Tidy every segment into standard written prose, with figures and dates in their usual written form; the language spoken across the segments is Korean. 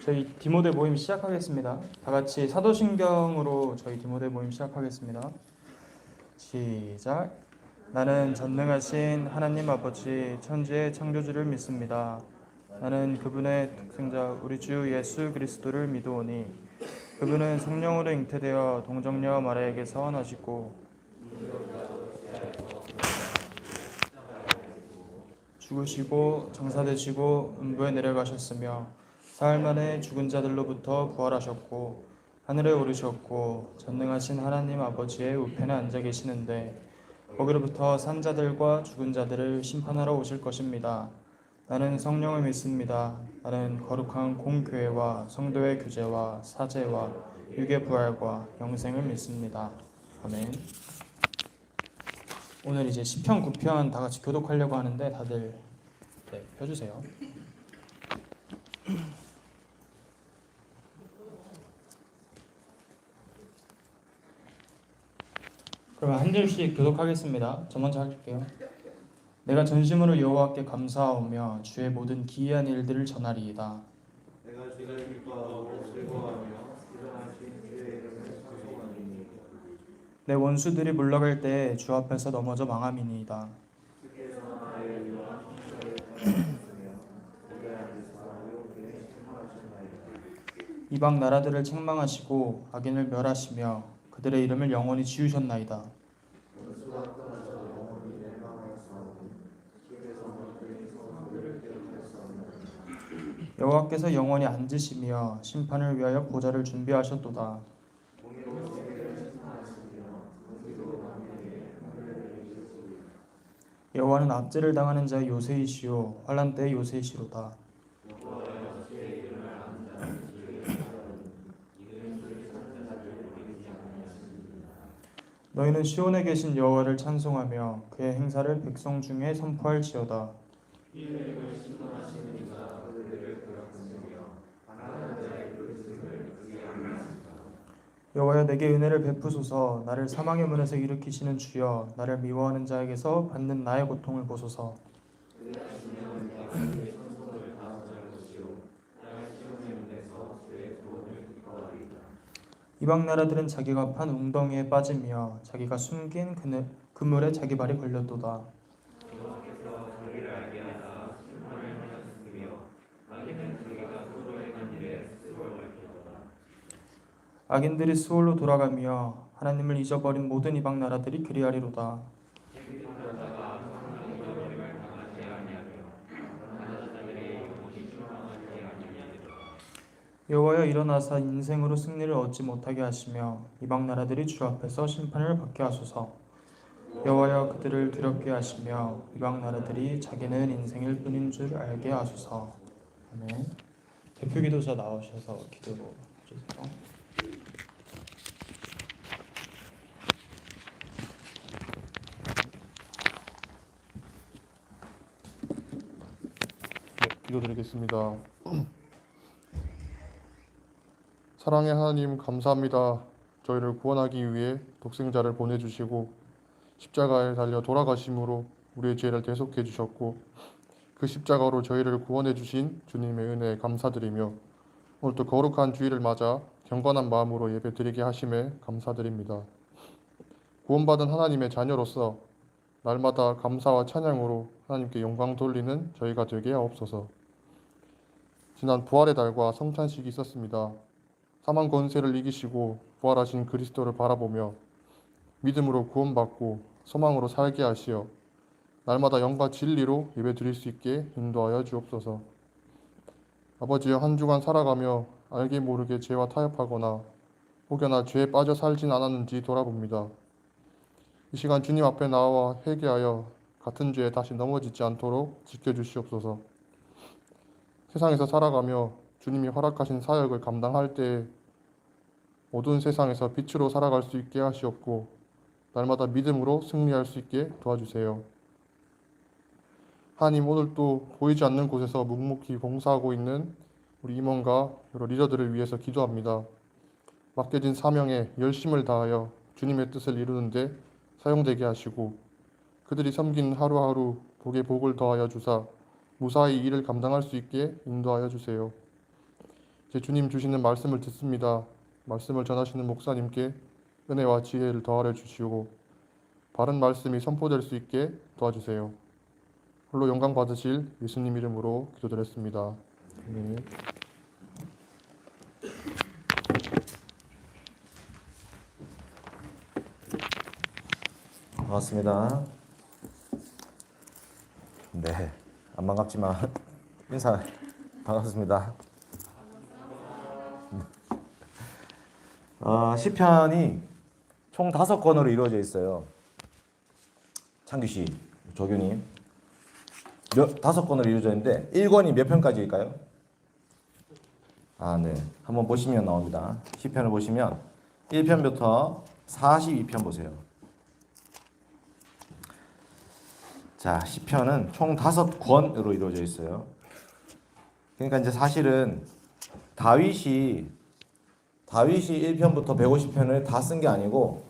저희 디모데 모임 시작하겠습니다. 다 같이 사도신경으로 저희 디모데 모임 시작하겠습니다. 시작. 나는 전능하신 하나님 아버지 천지의 창조주를 믿습니다. 나는 그분의 독생자 우리 주 예수 그리스도를 믿으오니 그분은 성령으로 잉태되어 동정녀 마리아에게서 나시고 죽으시고 장사되시고 음부에 내려가셨으며 사흘 만에 죽은 자들로부터 부활하셨고 하늘에 오르셨고 전능하신 하나님 아버지의 우편에 앉아 계시는데 거기로부터 산 자들과 죽은 자들을 심판하러 오실 것입니다. 나는 성령을 믿습니다. 나는 거룩한 공교회와 성도의 교제와 사제와 육의 부활과 영생을 믿습니다. 아멘. 오늘 이제 시편 9편 다 같이 교독하려고 하는데 다들 펴주세요. 그러면 한 절씩 교독하겠습니다. 저 먼저 할게요. 내가 전심으로 여호와께 감사하오며 주의 모든 기이한 일들을 전하리이다. 내가 주를 기뻐하고 즐거워하며 일어나신 주의 이름을 찬송하리니 내 원수들이 물러갈 때에 주 앞에서 넘어져 망함이니이다. 주께서 나의 위와 형제를 대하셨으며 고개 앉으사 용기에 책망하셨나이다. 이방 나라들을 책망하시고 악인을 멸하시며 그들의 이름을 영원히 지우셨나이다. 원수가 끊어져 영원히 멸망하였사오니 주께서는 그의 선수를 기억하였사오니 여호와께서 영원히 앉으시며 심판을 위하여 보좌를 준비하셨도다. 공의로 세계를 심판하시며 공의로 만민에게 하늘을 내리셨으니 여호와는 압제를 당하는 자의 요새이시오 환난 때의 요새이시로다. 여호와여 주의 이름을 아는 자는 주의 사랑하니 이는 주의 찾는 자를 버리지 아니하시니라. 너희는 시온에 계신 여호와를 찬송하며 그의 행사를 백성 중에 선포할지어다. 이름을 신동하시는 이가 그들을 그락하시며 가난한 자의 그릇을 그게 아니하시다. 여호와여 내게 은혜를 베푸소서. 나를 사망의 문에서 일으키시는 주여 나를 미워하는 자에게서 받는 나의 고통을 보소서. 그리하시면 내가 주의 천국을 다스릴 것이요 나의 시온의 문에서 주의 구원을 기뻐하리이다. 이방 나라들은 자기가 판 웅덩이에 빠지며 자기가 숨긴 그물에 자기 발이 걸렸도다. 여호와께서 저희를 알게 하사 심판을 하셨으며 악인은 그가 스스로 행한 일에 스스로 밝히도다. 악인들이 수월로 돌아가며 하나님을 잊어버린 모든 이방 나라들이 그리하리로다. 그러다가 항상 잃어버림을 당하지 아니하며 가난한 자들이 영원히 실망하지 아니하리라. 여호와여 일어나사 인생으로 승리를 얻지 못하게 하시며 이방 나라들이 주 앞에서 심판을 받게 하소서. 여호와여 그들을 두렵게 하시며 이방 나라들이 자기는 인생일 뿐인 줄 알게 하소서. 아멘. 대표 기도자 나오셔서 기도로 해주세요. 기도드리겠습니다. 사랑의 하나님 감사합니다. 저희를 구원하기 위해 독생자를 보내주시고 십자가에 달려 돌아가심으로 우리의 죄를 대속해 주셨고 그 십자가로 저희를 구원해 주신 주님의 은혜에 감사드리며 오늘도 거룩한 주일을 맞아 경건한 마음으로 예배드리게 하심에 감사드립니다. 구원받은 하나님의 자녀로서 날마다 감사와 찬양으로 하나님께 영광 돌리는 저희가 되게 하옵소서. 지난 부활의 달과 성탄식이 있었습니다. 사망 권세를 이기시고 부활하신 그리스도를 바라보며 믿음으로 구원받고 소망으로 살게 하시어 날마다 영과 진리로 예배드릴 수 있게 인도하여 주옵소서. 아버지여 한 주간 살아가며 알게 모르게 죄와 타협하거나 혹여나 죄에 빠져 살진 않았는지 돌아봅니다. 이 시간 주님 앞에 나와 회개하여 같은 죄에 다시 넘어지지 않도록 지켜주시옵소서. 세상에서 살아가며 주님이 허락하신 사역을 감당할 때에 어두운 세상에서 빛으로 살아갈 수 있게 하시옵고 날마다 믿음으로 승리할 수 있게 도와주세요. 하나님 오늘도 보이지 않는 곳에서 묵묵히 봉사하고 있는 우리 임원과 여러 리더들을 위해서 기도합니다. 맡겨진 사명에 열심을 다하여 주님의 뜻을 이루는데 사용되게 하시고 그들이 섬긴 하루하루 복에 복을 더하여 주사 무사히 일을 감당할 수 있게 인도하여 주세요. 이제 주님 주시는 말씀을 듣습니다. 말씀을 전하시는 목사님께 은혜와 지혜를 더하여 주시고 바른 말씀이 선포될 수 있게 도와주세요. 홀로 영광 받으실 예수님 이름으로 기도드렸습니다. 아멘. 반갑습니다. 네, 안 반갑지만 인사 반갑습니다. 시편이 총 5권으로 이루어져 있어요. 창규 씨, 조교님, 5권으로 이루어져 있는데 1권이 몇 편까지일까요? 네, 한번 보시면 나옵니다. 시편을 보시면 1편부터 42편 보세요. 자, 시편은 총 5권으로 이루어져 있어요. 그러니까 이제 사실은 다윗이 1편부터 150편을 다 쓴 게 아니고,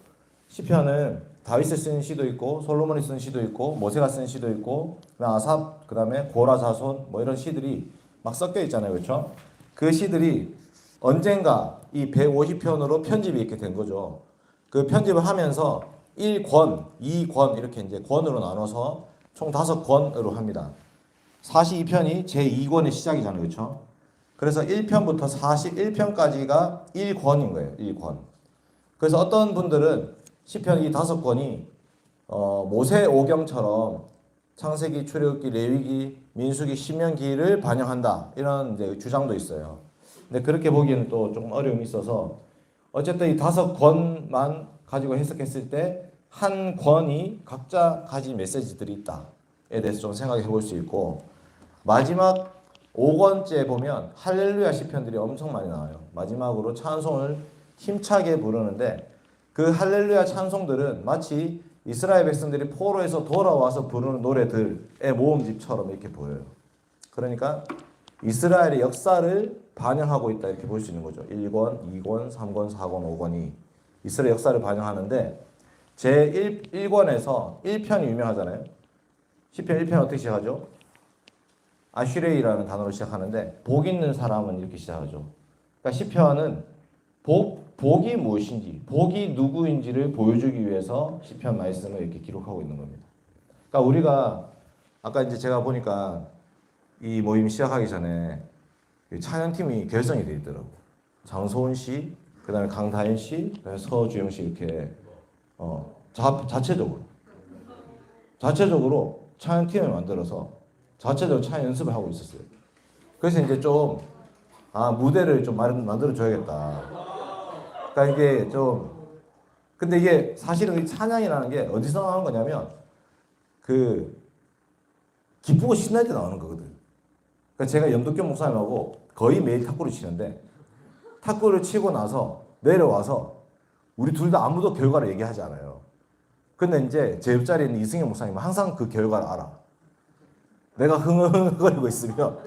시편은 다윗이 쓴 시도 있고, 솔로몬이 쓴 시도 있고, 모세가 쓴 시도 있고, 아삽, 그다음에 고라 자손 뭐 이런 시들이 막 섞여 있잖아요, 그렇죠? 그 시들이 언젠가 이 150편으로 편집이 이렇게 된 거죠. 그 편집을 하면서 1권, 2권 이렇게 이제 권으로 나눠서 총 5권으로 합니다. 42편이 제2권의 시작이잖아요. 그렇죠? 그래서 1편부터 41편까지가 1권인 거예요. 1권. 그래서 어떤 분들은 시편 이 5권이 모세 오경처럼 창세기, 출애굽기, 레위기, 민수기, 신명기를 반영한다. 이런 이제 주장도 있어요. 근데 그렇게 보기에는 또 조금 어려움이 있어서 어쨌든 이 5권만 가지고 해석했을 때 한 권이 각자 가진 메시지들이 있다에 대해서 좀 생각해 볼 수 있고, 마지막 5권째 보면 할렐루야 시편들이 엄청 많이 나와요. 마지막으로 찬송을 힘차게 부르는데 그 할렐루야 찬송들은 마치 이스라엘 백성들이 포로에서 돌아와서 부르는 노래들의 모음집처럼 이렇게 보여요. 그러니까 이스라엘의 역사를 반영하고 있다 이렇게 볼 수 있는 거죠. 1권, 2권, 3권, 4권, 5권이 이스라엘 역사를 반영하는데, 제1권에서 1편이 유명하잖아요. 시편 1편 어떻게 시작하죠? 아슈레이라는 단어로 시작하는데 복 있는 사람은 이렇게 시작하죠. 그러니까 시편은 복이 무엇인지, 복이 누구인지를 보여주기 위해서 시편 말씀을 이렇게 기록하고 있는 겁니다. 그러니까 우리가 아까 이제 제가 보니까 이 모임 시작하기 전에 찬양팀이 결성이 되어 있더라고. 장소은 씨, 그다음에 강다현 씨, 그다음에 서주영 씨 이렇게 자체적으로 찬양팀을 만들어서 자체적으로 찬양 연습을 하고 있었어요. 그래서 이제 좀 무대를 좀 만들어 줘야겠다. 그러니까 이게 좀, 근데 이게 사실은 이 찬양이라는 게 어디서 나오는 거냐면 그 기쁘고 신날 때 나오는 거거든. 그러니까 제가 염도겸 목사님하고 거의 매일 탁구를 치는데, 탁구를 치고 나서 내려와서 우리 둘 다 아무도 결과를 얘기하지 않아요. 근데 이제 제 옆자리에 있는 이승현 목사님은 항상 그 결과를 알아. 내가 흥흥거리고 있으면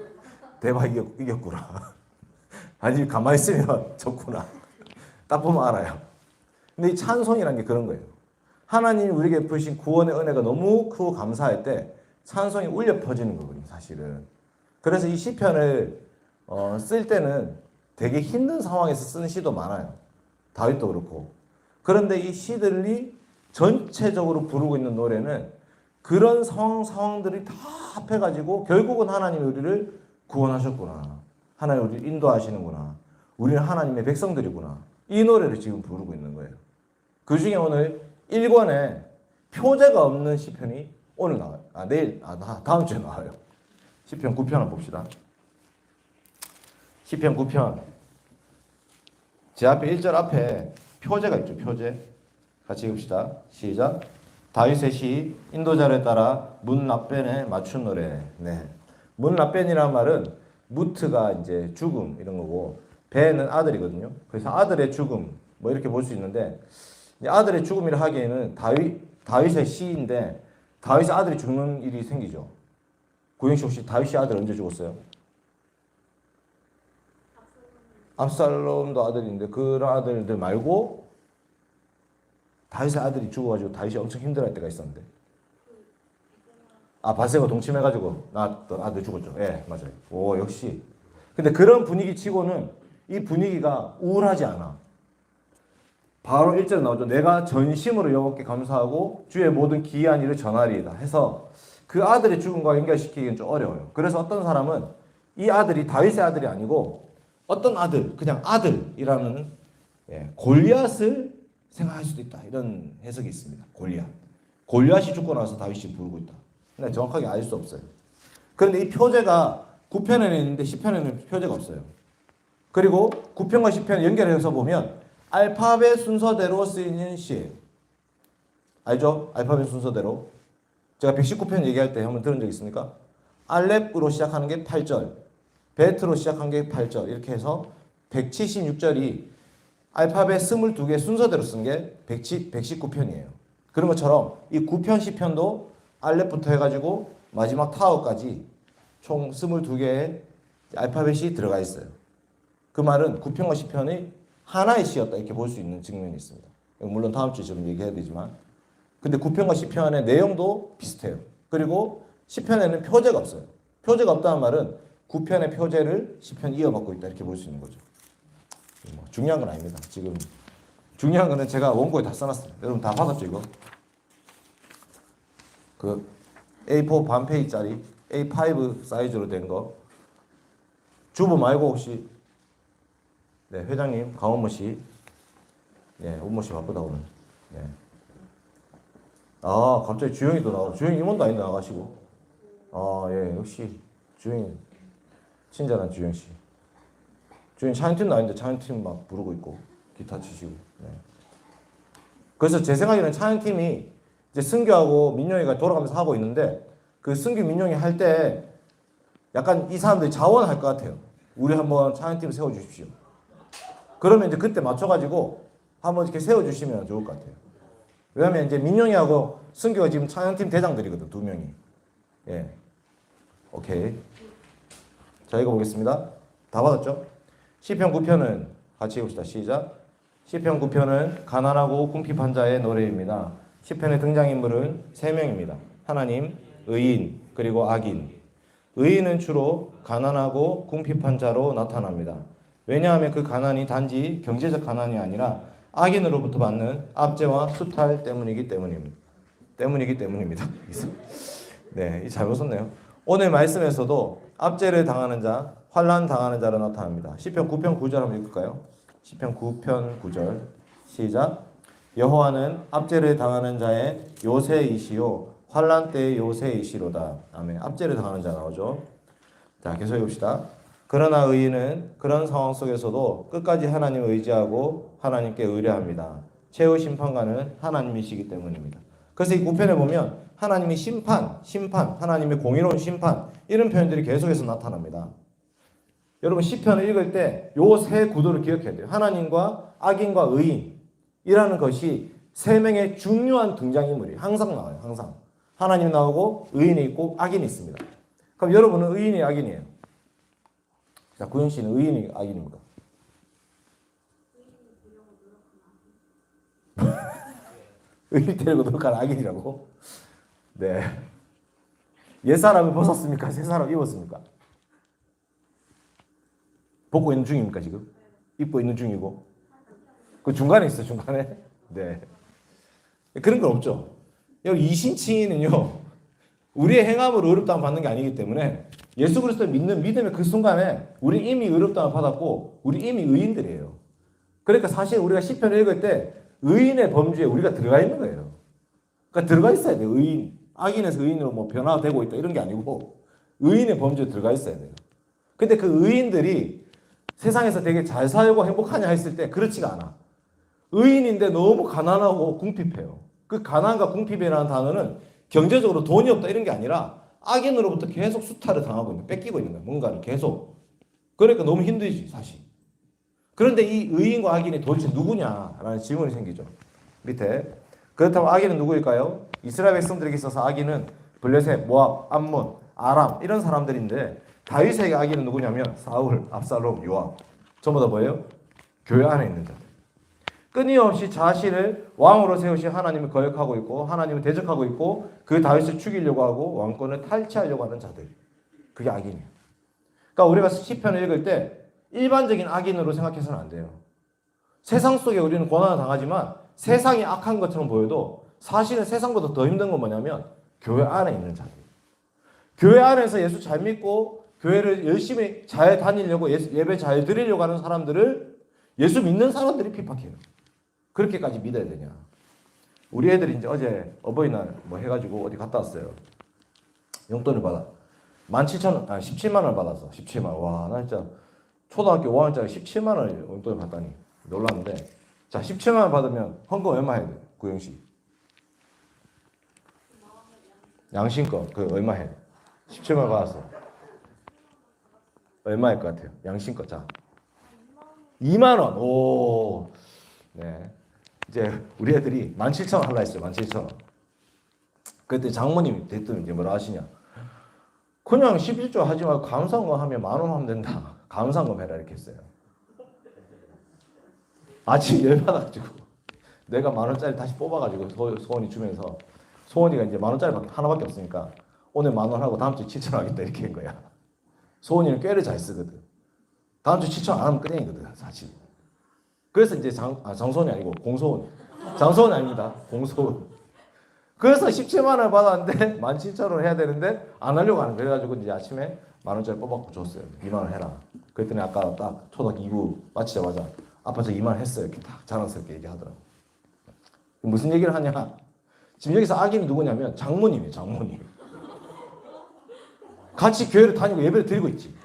대박 이겼구나. 아니 가만히 있으면 졌구나. 딱 보면 알아요. 근데 이 찬송이라는 게 그런 거예요. 하나님이 우리에게 베푸신 구원의 은혜가 너무 크고 감사할 때 찬송이 울려 퍼지는 거거든요, 사실은. 그래서 이 시편을 쓸 때는 되게 힘든 상황에서 쓰는 시도 많아요. 다윗도 그렇고. 그런데 이 시들이 전체적으로 부르고 있는 노래는 그런 상황들이 다 합해가지고 결국은 하나님이 우리를 구원하셨구나. 하나님 우리를 인도하시는구나. 우리는 하나님의 백성들이구나. 이 노래를 지금 부르고 있는 거예요. 그 중에 오늘 1권에 표제가 없는 시편이 오늘 나와요. 다음 주에 나와요. 시편 9편을 봅시다. 시편 9편. 제 앞에 1절 앞에 표제가 있죠. 표제. 같이 읽읍시다. 시작. 다윗의 시 인도자를 따라 문라벤에 맞춘 노래. 네. 문라벤이라는 말은 무트가 이제 죽음 이런 거고, 벤은 아들이거든요. 그래서 아들의 죽음 뭐 이렇게 볼 수 있는데, 아들의 죽음이라 하기에는 다윗의 시인데 다윗의 아들이 죽는 일이 생기죠. 구영씨 혹시 다윗의 아들 언제 죽었어요? 압살롬도 아들인데 그런 아들들 말고 다윗의 아들이 죽어가지고 다윗이 엄청 힘들어할 때가 있었는데, 바세가 동침해가지고 낳았던 아들 죽었죠. 예, 맞아요. 오, 역시. 근데 그런 분위기 치고는 이 분위기가 우울하지 않아. 바로 1절에 나오죠. 내가 전심으로 여호와께 감사하고 주의 모든 기이한 일을 전하리이다 해서 그 아들의 죽음과 연결시키기는 좀 어려워요. 그래서 어떤 사람은 이 아들이 다윗의 아들이 아니고 어떤 아들, 그냥 아들이라는 골리앗을 생각할 수도 있다. 이런 해석이 있습니다. 골리앗이 죽고 나서 다윗이 부르고 있다. 근데 정확하게 알 수 없어요. 그런데 이 표제가 9편에는 있는데 10편에는 표제가 없어요. 그리고 9편과 10편 연결해서 보면 알파벳 순서대로 쓰이는 시예요. 알죠? 알파벳 순서대로. 제가 119편 얘기할 때 한번 들은 적 있습니까? 알렙으로 시작하는 게 8절, 베트로 시작한 게 8절 이렇게 해서 176절이 알파벳 22개 순서대로 쓴 게 119편이에요. 그런 것처럼 이 9편, 10편도 알렙부터 해가지고 마지막 타워까지 총 22개의 알파벳이 들어가 있어요. 그 말은 9편과 10편이 하나의 시였다 이렇게 볼 수 있는 측면이 있습니다. 물론 다음 주에 좀 얘기해야 되지만 근데 9편과 10편의 내용도 비슷해요. 그리고 10편에는 표제가 없어요. 표제가 없다는 말은 9편의 표제를 10편이 이어받고 있다 이렇게 볼 수 있는 거죠. 뭐 중요한 건 아닙니다. 지금 중요한 거는 제가 원고에 다 써놨어요. 여러분 다 받았죠 이거? 그 A4 반 페이지짜리 A5 사이즈로 된 거. 주부 말고 혹시 네 회장님 강원모 씨, 네 원모 씨 바쁘다 오늘. 네. 아 갑자기 주영이도 나와. 주영이 임원도 아닌데 나가시고. 아 예 역시 주영이 친절한 주영 씨. 주영이 찬양팀도 아닌데 찬양팀 막 부르고 있고 기타 치시고. 네. 그래서 제 생각에는 찬양팀이 이제 승규하고 민용이가 돌아가면서 하고 있는데 그 승규 민용이 할 때 약간 이 사람들이 자원할 것 같아요. 우리 한번 찬양팀 세워주십시오. 그러면 이제 그때 맞춰가지고 한번 이렇게 세워주시면 좋을 것 같아요. 왜냐면 이제 민용이하고 승규가 지금 찬양팀 대장들이거든, 두 명이. 예. 오케이. 자, 읽어보겠습니다. 다 받았죠? 시편 9편은 같이 읽읍시다. 시작. 시편 9편은 가난하고 궁핍한 자의 노래입니다. 시편의 등장인물은 3명입니다. 하나님, 의인, 그리고 악인. 의인은 주로 가난하고 궁핍한 자로 나타납니다. 왜냐하면 그 가난이 단지 경제적 가난이 아니라 악인으로부터 받는 압제와 수탈 때문이기 때문입니다. 네, 잘못 썼네요. 오늘 말씀에서도 압제를 당하는 자, 환난 당하는 자로 나타납니다. 시편 9편 9절 한번 읽을까요? 시편 9편 9절 시작. 여호와는 압제를 당하는 자의 요새이시요 환난 때의 요새이시로다. 아멘. 압제를 당하는 자 나오죠. 자, 계속 읽읍시다. 그러나 의인은 그런 상황 속에서도 끝까지 하나님을 의지하고 하나님께 의뢰합니다. 최후 심판관은 하나님이시기 때문입니다. 그래서 이 9편에 보면 하나님이 심판, 하나님의 공의로운 심판 이런 표현들이 계속해서 나타납니다. 여러분 시편을 읽을 때 요 세 구도를 기억해야 돼요. 하나님과 악인과 의인이라는 것이 세 명의 중요한 등장인물이 항상 나와요. 항상. 하나님 나오고 의인이 있고 악인이 있습니다. 그럼 여러분은 의인이 악인이에요? 자, 구현 씨는 의인이 악인입니까? 의인 데리고 노력하는 악인이라고? 네. 옛사람을 벗었습니까? 새사람 입었습니까? 벗고 있는 중입니까, 지금? 입고 있는 중이고? 그 중간에 있어요, 중간에? 네. 그런 건 없죠. 여기 이신칭의는요, 우리의 행함으로 의롭다함을 받는 게 아니기 때문에 예수 그리스도를 믿는 믿음의 그 순간에 우리 이미 의롭다함을 받았고 우리 이미 의인들이에요. 그러니까 사실 우리가 시편을 읽을 때 의인의 범주에 우리가 들어가 있는 거예요. 그러니까 들어가 있어야 돼요. 의인. 악인에서 의인으로 뭐 변화되고 있다 이런 게 아니고 의인의 범주에 들어가 있어야 돼요. 근데 그 의인들이 세상에서 되게 잘 살고 행복하냐 했을 때 그렇지가 않아. 의인인데 너무 가난하고 궁핍해요. 그 가난과 궁핍이라는 단어는 경제적으로 돈이 없다 이런 게 아니라 악인으로부터 계속 수탈을 당하고 있는, 뺏기고 있는 거야. 뭔가를 계속. 그러니까 너무 힘들지 사실. 그런데 이 의인과 악인이 도대체 누구냐라는 질문이 생기죠. 밑에. 그렇다면 악인은 누구일까요? 이스라엘 백성들에게 있어서 악인은 블레셋, 모압, 암몬, 아람 이런 사람들인데 다윗에게 악인은 누구냐면 사울, 압살롬, 요압. 전부 다 뭐예요? 교회 안에 있는 자들. 끊임없이 자신을 왕으로 세우신 하나님을 거역하고 있고 하나님을 대적하고 있고 그 다윗을 죽이려고 하고 왕권을 탈취하려고 하는 자들. 그게 악인이에요. 그러니까 우리가 시편을 읽을 때 일반적인 악인으로 생각해서는 안 돼요. 세상 속에 우리는 고난을 당하지만 세상이 악한 것처럼 보여도 사실은 세상보다 더 힘든 건 뭐냐면 교회 안에 있는 자들. 교회 안에서 예수 잘 믿고 교회를 열심히 잘 다니려고 예배 잘 드리려고 하는 사람들을 예수 믿는 사람들이 핍박해요. 그렇게까지 믿어야 되냐. 우리 애들이 이제 어제 어버이날 뭐 해가지고 어디 갔다 왔어요. 용돈을 받아. 17만 원을 받았어. 17만 원. 와, 나 진짜 초등학교 5학년짜리 17만 원을 용돈을 받다니 놀랐는데, 자, 17만 원 받으면 헌금 얼마 해야 돼? 구영씨. 양심껏 그 얼마 해? 17만 원 받았어. 얼마일 것 같아요? 양심껏. 자, 2만 원. 오, 네. 이제 우리 애들이 17,000원 하려 했어요. 17,000원. 그때 장모님이 대뜸 이제 뭐라 하시냐? 그냥 11조 하지 말고 감사원금 하면 10,000원 하면 된다. 감사원금 해라 이렇게 했어요. 아침 열받아가지고 내가 10,000원짜리 다시 뽑아가지고 소원이 주면서, 소원이가 이제 10,000원짜리 하나밖에 없으니까 오늘 10,000원 하고 다음 주에 7,000원 하겠다 이렇게 한 거야. 소원이는 꾀를 잘 쓰거든. 다음 주 7,000원 안 하면 끄댕이거든 사실. 그래서 이제 장소원이 아니고 공소원. 장소원이 아닙니다. 공소원. 그래서 17만 원을 받았는데 17,000원 해야 되는데 안 하려고 하는 거예요. 그래가지고 이제 아침에 10,000원짜리 뽑아갖고 줬어요. 2만 원 해라. 그랬더니 아까 딱 초등학교 2부 마치자마자 아빠 저 2만 원 했어요. 이렇게 딱 자랑스럽게 얘기하더라고. 무슨 얘기를 하냐? 지금 여기서 악인이 누구냐면 장모님이에요. 장모님. 같이 교회를 다니고 예배를 드리고 있지.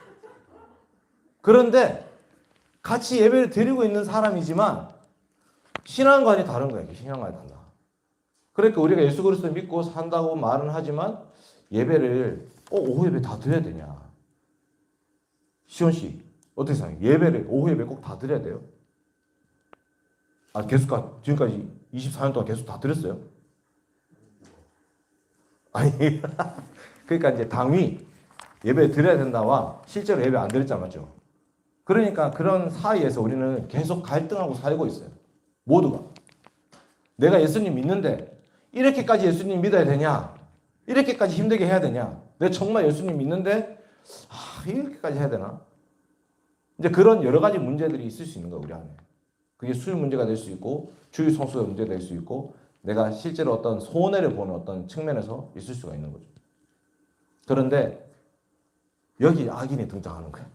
그런데 같이 예배를 드리고 있는 사람이지만 신앙관이 다른 거예요. 신앙관이 달라. 그러니까 우리가 예수 그리스도를 믿고 산다고 말은 하지만 예배를 오후 예배 다 드려야 되냐? 시원 씨 어떻게 생각해요? 예배를 오후 예배 꼭 다 드려야 돼요? 아 계속 지금까지 24년 동안 계속 다 드렸어요? 아니 그러니까 이제 당위 예배 드려야 된다와 실제로 예배 안 드렸잖아, 맞죠? 그러니까 그런 사이에서 우리는 계속 갈등하고 살고 있어요. 모두가. 내가 예수님 믿는데 이렇게까지 예수님 믿어야 되냐? 이렇게까지 힘들게 해야 되냐? 내가 정말 예수님 믿는데 이렇게까지 해야 되나? 이제 그런 여러 가지 문제들이 있을 수 있는 거예요, 우리 안에. 그게 술 문제가 될 수 있고 주의 성수가 문제가 될 수 있고 내가 실제로 어떤 손해를 보는 어떤 측면에서 있을 수가 있는 거죠. 그런데 여기 악인이 등장하는 거야.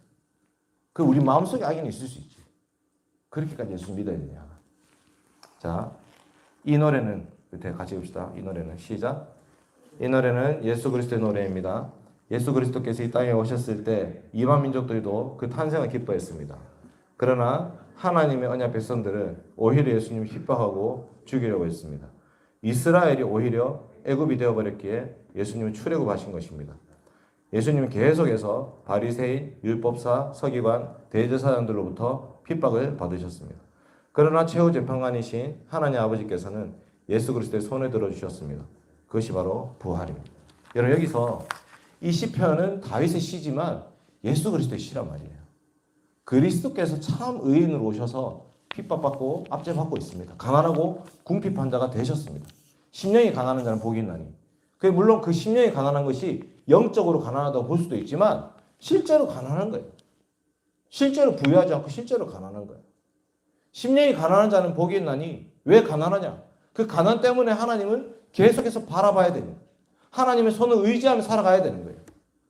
그 우리 마음속에 악인이 있을 수 있지. 그렇게까지 예수 믿어야 되냐. 자, 이 노래는 밑에 같이 봅시다. 이 노래는 시작. 이 노래는 예수 그리스도의 노래입니다. 예수 그리스도께서 이 땅에 오셨을 때 이방 민족들도 그 탄생을 기뻐했습니다. 그러나 하나님의 언약 백성들은 오히려 예수님을 핍박하고 죽이려고 했습니다. 이스라엘이 오히려 애굽이 되어버렸기에 예수님을 출애굽하신 것입니다. 예수님은 계속해서 바리새인, 율법사, 서기관, 대제사장들로부터 핍박을 받으셨습니다. 그러나 최후 재판관이신 하나님 아버지께서는 예수 그리스도의 손에 들어주셨습니다. 그것이 바로 부활입니다. 여러분 여기서 이 시편은 다윗의 시지만 예수 그리스도의 시란 말이에요. 그리스도께서 참 의인으로 오셔서 핍박받고 압제받고 있습니다. 가난하고 궁핍한 자가 되셨습니다. 심령이 가난한 자는 복이 있나니. 물론 그 심령이 가난한 것이 영적으로 가난하다고 볼 수도 있지만 실제로 가난한 거예요. 실제로 부유하지 않고 실제로 가난한 거예요. 심령이 가난한 자는 복이 있나니. 왜 가난하냐? 그 가난 때문에 하나님을 계속해서 바라봐야 됩니다. 하나님의 손을 의지하며 살아가야 되는 거예요.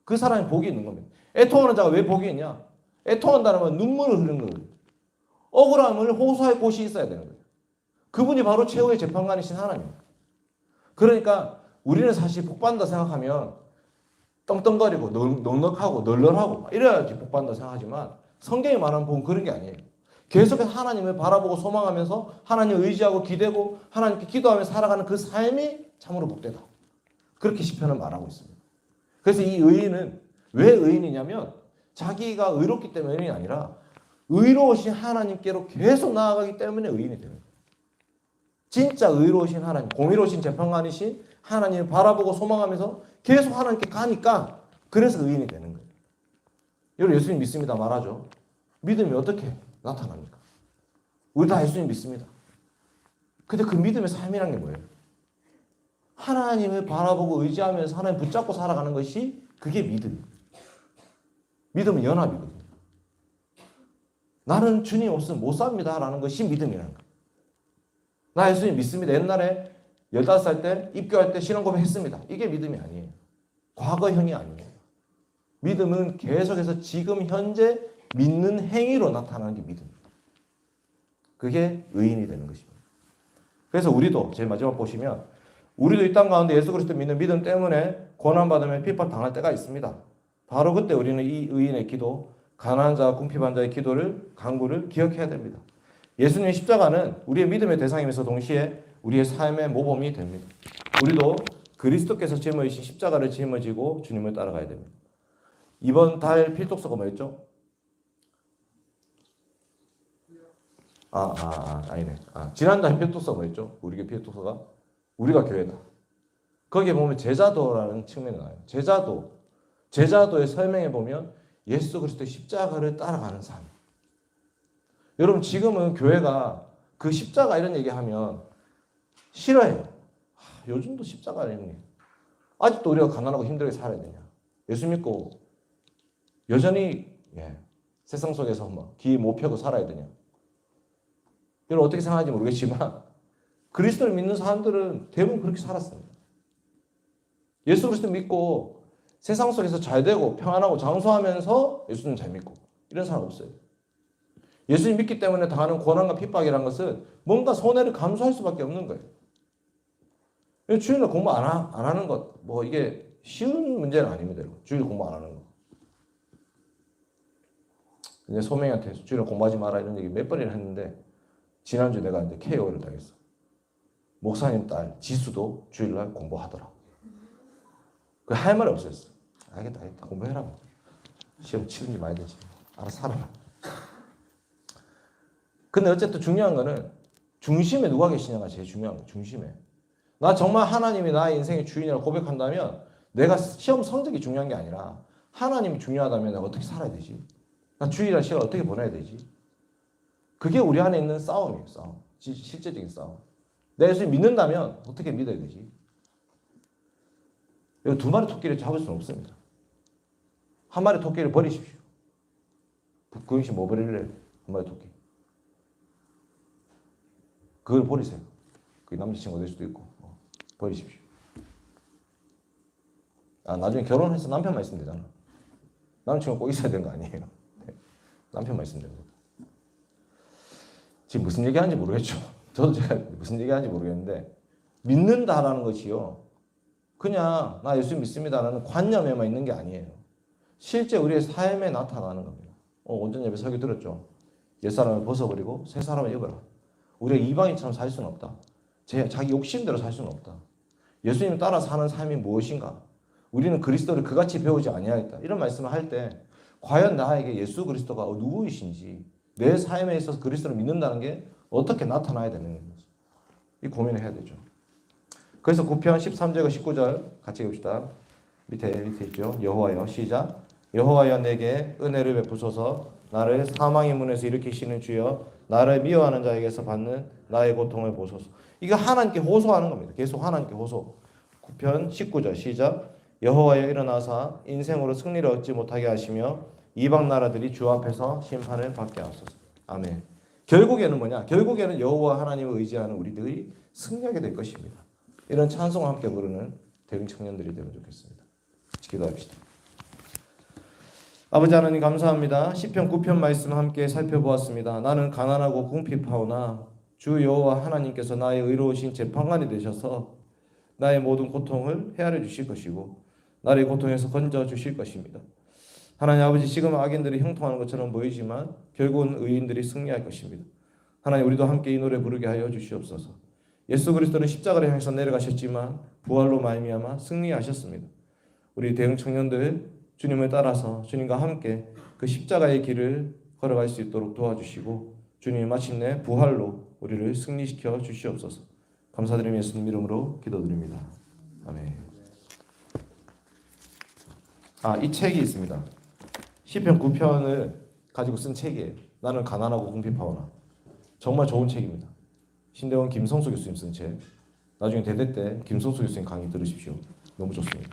그 사람이 복이 있는 겁니다. 애통하는 자가 왜 복이 있냐? 애통한다는 건 눈물을 흐르는 거예요. 억울함을 호소할 곳이 있어야 되는 거예요. 그분이 바로 최후의 재판관이신 하나님입니다. 그러니까 우리는 사실 복받는다 생각하면 떵떵거리고 넉넉하고 널널하고 이래야지 복받는다 생각하지만 성경이 말하는 복은 그런 게 아니에요. 계속해서 하나님을 바라보고 소망하면서 하나님을 의지하고 기대고 하나님께 기도하며 살아가는 그 삶이 참으로 복되다. 그렇게 시편은 말하고 있습니다. 그래서 이 의인은 왜 의인이냐면 자기가 의롭기 때문에 의인이 아니라 의로우신 하나님께로 계속 나아가기 때문에 의인이 되는 거예요. 진짜 의로우신 하나님, 공의로우신 재판관이신 하나님을 바라보고 소망하면서 계속 하나님께 가니까 그래서 의인이 되는 거예요. 여러분 예수님 믿습니다 말하죠. 믿음이 어떻게 나타납니까? 우리 다 예수님 믿습니다. 근데 그 믿음의 삶이란 게 뭐예요? 하나님을 바라보고 의지하면서 하나님 붙잡고 살아가는 것이 그게 믿음이에요. 믿음은 연합이거든요. 나는 주님 없으면 못 삽니다라는 것이 믿음이라는 거예요. 나 예수님 믿습니다. 옛날에 15살 때 입교할 때 신앙 고백했습니다. 이게 믿음이 아니에요. 과거형이 아니에요. 믿음은 계속해서 지금 현재 믿는 행위로 나타나는 게 믿음입니다. 그게 의인이 되는 것입니다. 그래서 우리도 제일 마지막 보시면 우리도 이 땅 가운데 예수 그리스도 믿는 믿음 때문에 고난받으며 핍박 당할 때가 있습니다. 바로 그때 우리는 이 의인의 기도, 가난한 자와 궁핍한 자의 기도를 간구를 기억해야 됩니다. 예수님의 십자가는 우리의 믿음의 대상이면서 동시에 우리의 삶의 모범이 됩니다. 우리도 그리스도께서 짊어지신 십자가를 짊어지고 주님을 따라가야 됩니다. 이번 달 필독서가 뭐였죠? 아니네. 지난달 필독서가 뭐였죠? 우리 교회 필독서가 우리가 교회다. 거기에 보면 제자도라는 측면이 나와요. 제자도의 설명에 보면 예수 그리스도의 십자가를 따라가는 삶. 여러분 지금은 교회가 그 십자가 이런 얘기하면 싫어해요. 요즘도 십자가 이런 얘기. 아직도 우리가 가난하고 힘들게 살아야 되냐? 예수 믿고 여전히 세상 속에서 귀 못 펴고 살아야 되냐? 여러분 어떻게 생각하는지 모르겠지만 그리스도를 믿는 사람들은 대부분 그렇게 살았습니다. 예수 그리스도 믿고 세상 속에서 잘 되고 평안하고 장수하면서 예수님 잘 믿고 이런 사람 없어요. 예수님 믿기 때문에 당하는 고난과 핍박이라는 것은 뭔가 손해를 감수할 수밖에 없는 거예요. 주일날 공부 안 하는 것, 이게 쉬운 문제는 아닙니다. 주일 공부 안 하는 거. 이제 소명이한테 주일날 공부하지 마라 이런 얘기 몇 번이나 했는데 지난주에 내가 이제 KO를 당했어. 목사님 딸 지수도 주일날 공부하더라. 그 할 말이 없었어. 알겠다. 공부해라. 시험 치는지 많이 되지. 알아서 살아라. 근데 어쨌든 중요한 거는 중심에 누가 계시냐가 제일 중요한 거예요. 중심에. 나 정말 하나님이 나의 인생의 주인이라고 고백한다면 내가 시험 성적이 중요한 게 아니라 하나님이 중요하다면 내가 어떻게 살아야 되지? 나 주일이라는 시간 어떻게 보내야 되지? 그게 우리 안에 있는 싸움이에요. 싸움. 실제적인 싸움. 내가 예수님 믿는다면 어떻게 믿어야 되지? 두 마리 토끼를 잡을 수는 없습니다. 한 마리 토끼를 버리십시오. 구영씨 뭐 버릴래? 한 마리 토끼. 그걸 버리세요. 그게 남자친구가 될 수도 있고. 버리십시오. 나중에 결혼해서 남편만 있으면 되잖아. 남자친구가 꼭 있어야 되는 거 아니에요. 남편만 있으면 되는 거다. 지금 무슨 얘기하는지 모르겠죠. 저도 제가 무슨 얘기하는지 모르겠는데 믿는다라는 것이요. 그냥 나 예수 믿습니다라는 관념에만 있는 게 아니에요. 실제 우리의 삶에 나타나는 겁니다. 온전 예배 설교 들었죠. 옛사람을 벗어버리고 새 사람을 입어라. 우리가 이방인처럼 살 수는 없다. 자기 욕심대로 살 수는 없다. 예수님 따라 사는 삶이 무엇인가? 우리는 그리스도를 그같이 배우지 아니하였다. 이런 말씀을 할 때 과연 나에게 예수 그리스도가 누구이신지 내 삶에 있어서 그리스도를 믿는다는 게 어떻게 나타나야 되는 건지 이 고민을 해야 되죠. 그래서 9편 13절과 19절 같이 읽읍시다. 밑에 있죠. 여호와여 시작. 여호와여 내게 은혜를 베푸소서. 나를 사망의 문에서 일으키시는 주여 나를 미워하는 자에게서 받는 나의 고통을 보소서. 이거 하나님께 호소하는 겁니다. 계속 하나님께 호소. 9편 19절 시작. 여호와여 일어나사 인생으로 승리를 얻지 못하게 하시며 이방 나라들이 주 앞에서 심판을 받게 하소서. 아멘. 결국에는 뭐냐? 결국에는 여호와 하나님을 의지하는 우리들이 승리하게 될 것입니다. 이런 찬송을 함께 부르는 대응 청년들이 되면 좋겠습니다. 기도합시다. 아버지 하나님 감사합니다. 시편 9편 말씀 함께 살펴보았습니다. 나는 가난하고 궁핍하오나 주 여호와 하나님께서 나의 의로우신 재판관이 되셔서 나의 모든 고통을 헤아려 주실 것이고 나를 고통에서 건져 주실 것입니다. 하나님 아버지 지금 악인들이 형통하는 것처럼 보이지만 결국은 의인들이 승리할 것입니다. 하나님 우리도 함께 이 노래 부르게 하여 주시옵소서. 예수 그리스도는 십자가를 향해서 내려가셨지만 부활로 말미암아 승리하셨습니다. 우리 대응 청년들 주님을 따라서 주님과 함께 그 십자가의 길을 걸어갈 수 있도록 도와주시고 주님이 마침내 부활로 우리를 승리시켜 주시옵소서. 감사드리며 예수님 이름으로 기도드립니다. 아멘. 이 책이 있습니다. 시편 9편을 가지고 쓴 책이에요. 나는 가난하고 궁핍하오나. 정말 좋은 책입니다. 신대원 김성수 교수님 쓴 책. 나중에 대대 때 김성수 교수님 강의 들으십시오. 너무 좋습니다.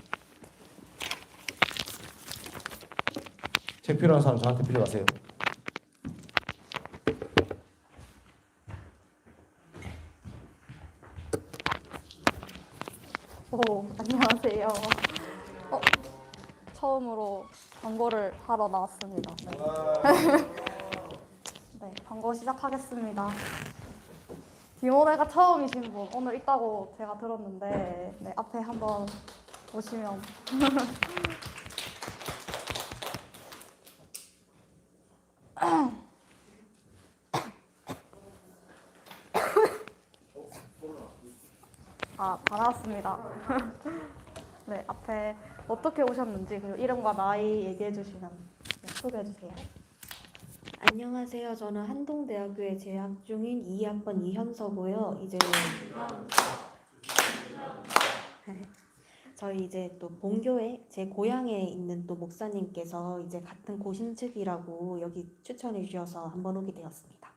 책 필요한 사람 저한테 빌려가세요. 처음으로 광고를 하러 나왔습니다. 네. 네, 광고 시작하겠습니다. 디모데가 처음이신 분 오늘 있다고 제가 들었는데 네, 앞에 한번 보시면 다 나왔습니다. 네, 앞에 어떻게 오셨는지 그리고 이름과 나이 얘기해 주시면 소개해 주세요. 안녕하세요. 저는 한동대학교에 재학 중인 2학번 이현서고요. 저희 이제 또 본교회 제 고향에 있는 또 목사님께서 이제 같은 고신측이라고 여기 추천해 주셔서 한번 오게 되었습니다.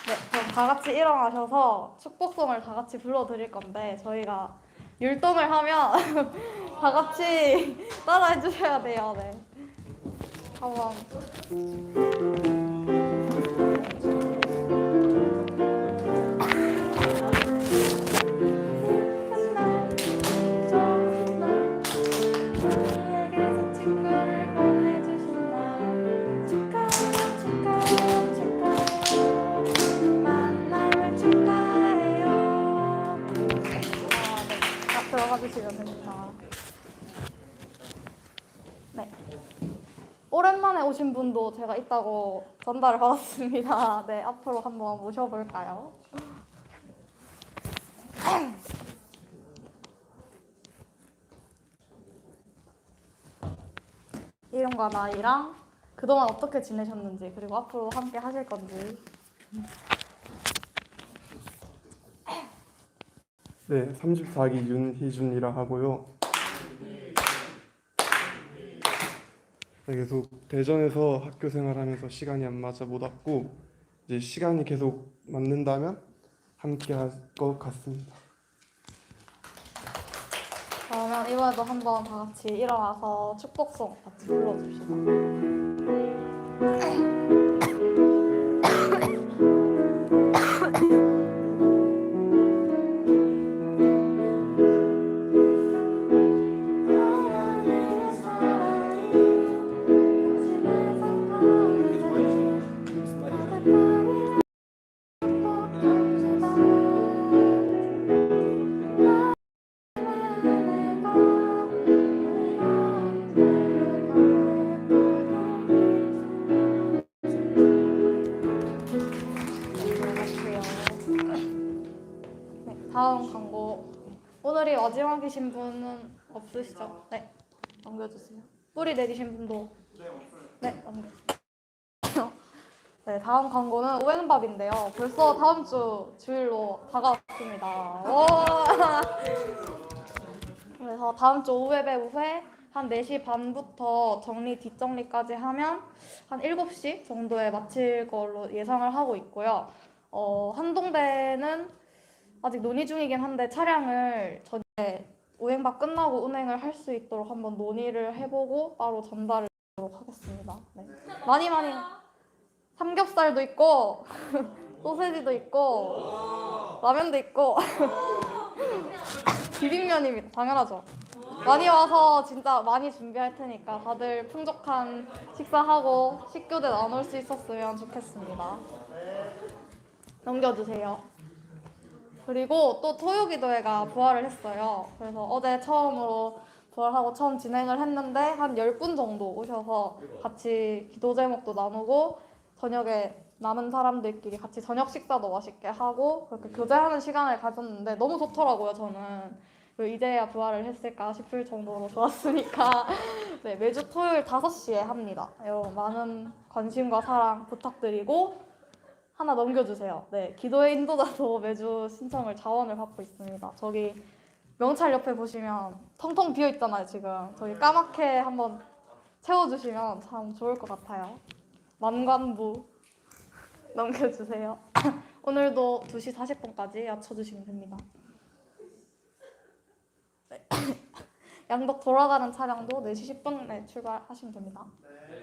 네, 그럼 다 같이 일어나셔서 축복송을 다 같이 불러드릴 건데 저희가 율동을 하면 다 같이 따라해 주셔야 돼요. 네. 한번. 들어가 주시면 됩니다. 네. 오랜만에 오신 분도 제가 있다고 전달을 받았습니다. 네, 앞으로 한번 모셔볼까요? 이름과 나이랑 그동안 어떻게 지내셨는지 그리고 앞으로 함께 하실 건지. 네, 34기 윤희준이라 하고요. 네, 계속 대전에서 학교 생활하면서 시간이 안 맞아 못 왔고 이제 시간이 계속 맞는다면 함께 할 것 같습니다. 그러면 이번에도 한번 다 같이 일어나서 축복송 같이 불러줍시다. 다음 광고. 오늘이 마지막이신 분은 없으시죠? 네, 넘겨주세요. 뿌리 내리신 분도. 네, 넘겨주세요. 네, 다음 광고는 오행밥인데요. 벌써 다음 주일로 다가왔습니다. 와. 그래서 다음 주 오후에 배우회 한 4시 반부터 정리 뒷정리까지 하면 한 7시 정도에 마칠 걸로 예상을 하고 있고요. 한동대는 아직 논의 중이긴 한데 차량을 저녁에 오행밥 끝나고 운행을 할 수 있도록 한번 논의를 해보고 바로 전달을 하도록 하겠습니다. 네. 많이 삼겹살도 있고 소세지도 있고 라면도 있고 비빔면입니다. 당연하죠. 많이 와서 진짜 많이 준비할 테니까 다들 풍족한 식사하고 식교대 나눌 수 있었으면 좋겠습니다. 넘겨주세요. 그리고 또 토요기도회가 부활을 했어요. 그래서 어제 처음으로 부활하고 처음 진행을 했는데 한 10분 정도 오셔서 같이 기도 제목도 나누고 저녁에 남은 사람들끼리 같이 저녁 식사도 맛있게 하고 그렇게 교제하는 시간을 가졌는데 너무 좋더라고요. 저는 이제야 부활을 했을까 싶을 정도로 좋았으니까 네, 매주 토요일 5시에 합니다. 여러분 많은 관심과 사랑 부탁드리고 하나 넘겨주세요. 네, 기도의 인도자도 매주 신청을 자원을 받고 있습니다. 저기 명찰 옆에 보시면 텅텅 비어 있잖아요. 지금 저기 까맣게 한번 채워주시면 참 좋을 것 같아요. 만관부 넘겨주세요. 오늘도 2시 40분까지 맞춰주시면 됩니다. 네. 양덕 돌아가는 차량도 4시 10분에 출발하시면 됩니다.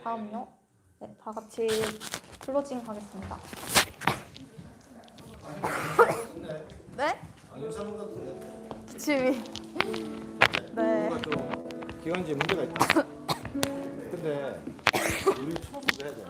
다음요. 네, 다 같이 클로징 하겠습니다. 네? 기침이. 네. 기간지에 문제가 있다. 근데 우리 처음부터 해야 돼.